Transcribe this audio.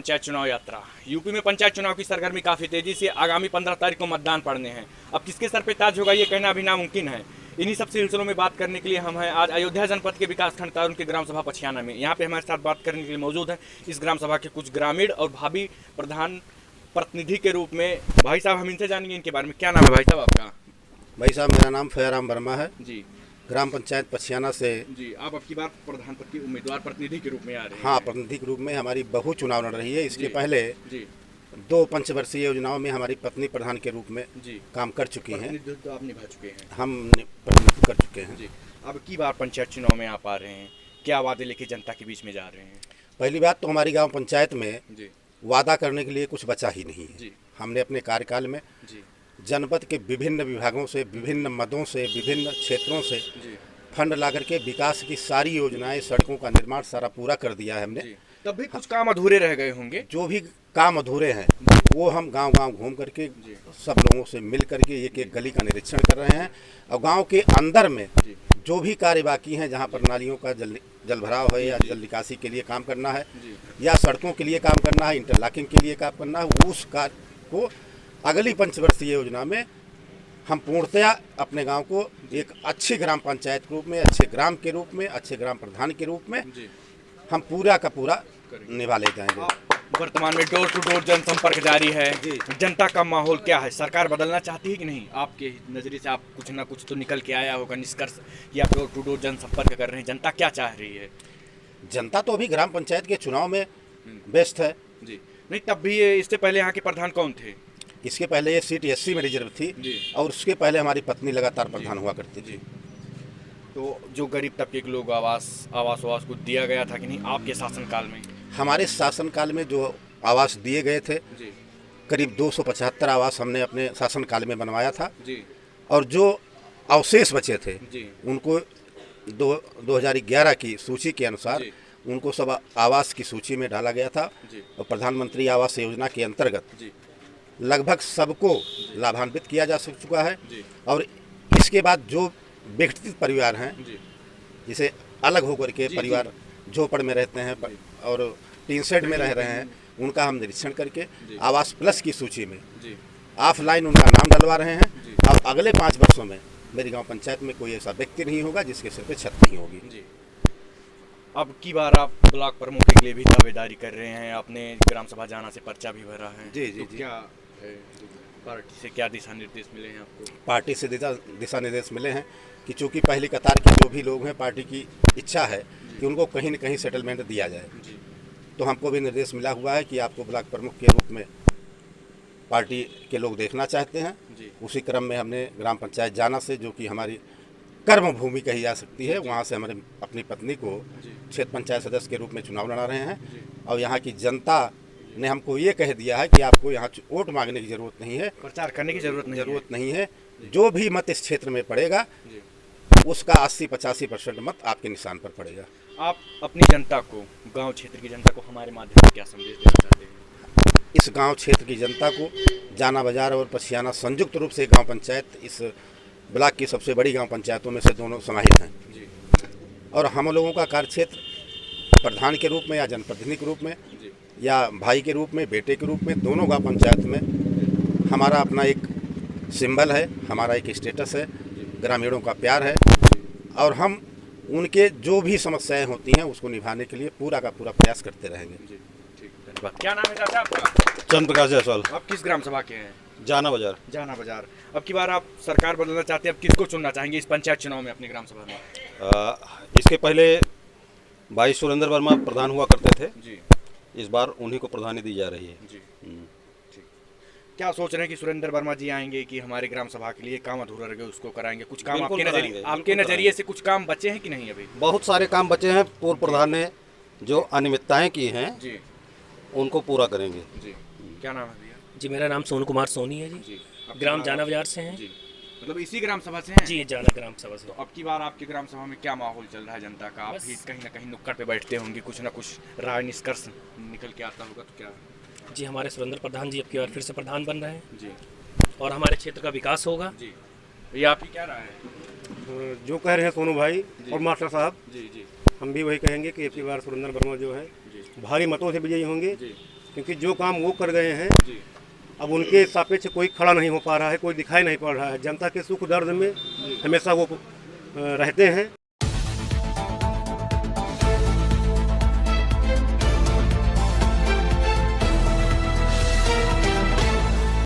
पंचायत चुनाव यात्रा। यूपी में पंचायत चुनाव की सरगर्मी काफी तेजी से, आगामी 15 तारीख को मतदान पड़ने हैं। अब किसके सर पे ताज होगा ये कहना अभी नामुमकिन है। इन्हीं सब सिलसिलों में बात करने के लिए हम हैं आज अयोध्या जनपद के विकासखंड तारुन के ग्राम सभा पछियाना में। यहाँ पे हमारे साथ बात करने के लिए मौजूद हैं इस ग्राम सभा के कुछ ग्रामीण और भावी प्रधान प्रतिनिधि के रूप में भाई साहब। हम इनसे जानेंगे इनके बारे में। क्या नाम है भाई साहब आपका? भाई साहब मेरा नाम फयाराम वर्मा है जी। ग्राम पंचायत पछियाना से। जी, आप अब की बार प्रधान पद के उम्मीदवार प्रतिनिधि के रूप में आ रहे हैं? हाँ, प्रतिनिधि के रूप में हमारी बहू चुनाव लड़ रही है। इसके पहले जी 2 पंचवर्षीय योजनाओं में हमारी पत्नी प्रधान के रूप में जी काम कर चुकी हैं। प्रतिनिधित्व आप निभा चुके हैं? हम प्रतिनिधित्व कर चुके हैं जी। अब की बार पंचायत चुनाव में आप आ रहे हैं, क्या वादे लेके जनता के बीच में जा रहे हैं? पहली बात तो हमारी गांव पंचायत में जी वादा करने के लिए कुछ बचा ही नहीं है। जी हमने अपने कार्यकाल में जी जनपद के विभिन्न विभागों से, विभिन्न मदों से, विभिन्न क्षेत्रों से जी फंड ला करके विकास की सारी योजनाएं, सड़कों का निर्माण सारा पूरा कर दिया है हमने। जी। तब भी कुछ काम अधूरे रह गए होंगे। जो भी काम अधूरे हैं वो हम गांव-गांव घूम करके सब लोगों से मिल करके एक एक गली का निरीक्षण कर रहे हैं। और गांव के अंदर में जो भी कार्य बाकी हैं, जहां पर नालियों का जल भराव है या जल निकासी के लिए काम करना है या सड़कों के लिए काम करना है, इंटरलॉकिंग के लिए काम करना है, उस कार्य को अगली पंचवर्षीय योजना में हम पूर्णतया अपने गांव को एक अच्छी ग्राम पंचायत के रूप में, अच्छे ग्राम के रूप में, अच्छे ग्राम प्रधान के रूप में हम पूरा का पूरा निभा ले जाएंगे। वर्तमान में डोर टू डोर जनसंपर्क जारी है। जनता का माहौल क्या है? सरकार बदलना चाहती है कि नहीं? आपके नजरिए से आप कुछ ना कुछ तो निकल के आया होगा निष्कर्ष कि आप डोर टू डोर जनसंपर्क कर रहे हैं। जनता क्या चाह रही है? जनता तो अभी ग्राम पंचायत के चुनाव में व्यस्त है। जी नहीं, तब भी ये इससे पहले यहाँ के प्रधान कौन थे? इसके पहले ये सीट एससी में रिजर्व थी और उसके पहले हमारी पत्नी लगातार प्रधान हुआ करती थी। तो जो गरीब तबके के लोग आवास को दिया गया था कि नहीं आपके शासनकाल में? हमारे शासनकाल में जो आवास दिए गए थे करीब 275 आवास हमने अपने शासनकाल में बनवाया था। और जो अवशेष बचे थे उनको 2011 की सूची के अनुसार उनको सब आवास की सूची में डाला गया था। और प्रधानमंत्री आवास योजना के अंतर्गत लगभग सबको लाभान्वित किया जा चुका है। और इसके बाद जो व्यक्तिगत परिवार हैं, जिसे अलग होकर के परिवार झोपड़ में रहते हैं और टीन शेड में रह रहे हैं, उनका हम निरीक्षण करके आवास प्लस की सूची में ऑफलाइन उनका नाम डलवा रहे हैं। और अगले 5 वर्षों में मेरी गांव पंचायत में कोई ऐसा व्यक्ति नहीं होगा जिसके सिर पे छत नहीं होगी। अब की बार आप ब्लॉक प्रमुख के लिए भी दावेदारी कर रहे हैं, आपने ग्राम सभा जाना से पर्चा भी भरा है। तो क्या पार्टी से क्या दिशा निर्देश मिले हैं आपको? पार्टी से दिशा निर्देश मिले हैं कि चूंकि पहली कतार के जो भी लोग हैं, पार्टी की इच्छा है कि उनको कहीं न कहीं सेटलमेंट दिया जाए। तो हमको भी निर्देश मिला हुआ है कि आपको ब्लॉक प्रमुख के रूप में पार्टी के लोग देखना चाहते हैं। उसी क्रम में हमने ग्राम पंचायत जाना से, जो कि हमारी कर्म भूमि कही जा सकती है, वहाँ से हमारे अपनी पत्नी को क्षेत्र पंचायत सदस्य के रूप में चुनाव लड़ा रहे हैं। और यहाँ की जनता ने हमको ये कह दिया है कि आपको यहाँ वोट मांगने की जरूरत नहीं है, प्रचार करने की जरूरत नहीं है। जो भी मत इस क्षेत्र में पड़ेगा उसका 80-85% मत आपके निशान पर पड़ेगा। आप अपनी जनता को, गांव क्षेत्र की जनता को हमारे माध्यम से क्या संदेश देना चाहते हैं? इस गांव क्षेत्र की जनता को जाना बाजार और पछियाना संयुक्त रूप से गांव पंचायत इस ब्लॉक की सबसे बड़ी गांव पंचायतों में से दोनों समाहित हैं। और हम लोगों का कार्यक्षेत्र प्रधान के रूप में या जनप्रतिनिधि के रूप में या भाई के रूप में, बेटे के रूप में, दोनों गांव पंचायत में हमारा अपना एक सिंबल है, हमारा एक स्टेटस है, ग्रामीणों का प्यार है। और हम उनके जो भी समस्याएं होती हैं उसको निभाने के लिए पूरा का पूरा प्रयास करते रहेंगे। धन्यवाद। क्या नाम है चाचा आपका? चंद्र प्रकाश जायसवाल। आप किस ग्राम सभा के हैं? जाना बाजार। जाना बाजार। अब की बार आप सरकार बदलना चाहते हैं, अब किसको चुनना चाहेंगे इस पंचायत चुनाव में अपनी ग्राम सभा में? इसके पहले भाई सुरेंद्र वर्मा प्रधान हुआ करते थे जी। इस बार उन्हीं को प्रधानी दी जा रही है जी। ठीक। क्या सोच रहे हैं कि सुरेंद्र वर्मा जी आएंगे कि हमारे ग्राम सभा के लिए काम अधूरा रह गए उसको कराएंगे? कुछ काम आपके नजरिए से कुछ काम बचे हैं कि नहीं? अभी बहुत सारे काम बचे हैं। पूर्व प्रधान ने जो अनियमितताएं की हैं जी उनको पूरा करेंगे। जी। क्या नाम है भैया? जी, मेरा नाम सोनू कुमार सोनी है जी। ग्राम जाना बाजार से हैं। जी। मतलब इसी ग्राम सभा से हैं? जी, जाना ग्राम सभा से। तो अब की बार आपकी ग्राम सभा में क्या माहौल चल रहा है जनता का? आप भी कहीं ना कहीं नुक्कड़ पे बैठते होंगे, कुछ ना कुछ राय निष्कर्ष निकल के आता होगा, तो क्या? जी, हमारे सुरेंद्र प्रधान जी अब की बार फिर से प्रधान बन रहे हैं जी। और हमारे क्षेत्र का विकास होगा। जी। ये आपकी क्या राय है? जो कह रहे हैं सोनू भाई और मास्टर साहब, जी जी, हम भी वही कहेंगे कि अब की बार सुरेंद्र वर्मा जो है भारी मतों से विजयी होंगे। क्योंकि जो काम वो कर गए हैं जी अब उनके सापेक्ष कोई खड़ा नहीं हो पा रहा है, कोई दिखाई नहीं पड़ रहा है। जनता के सुख दर्द में हमेशा वो रहते हैं।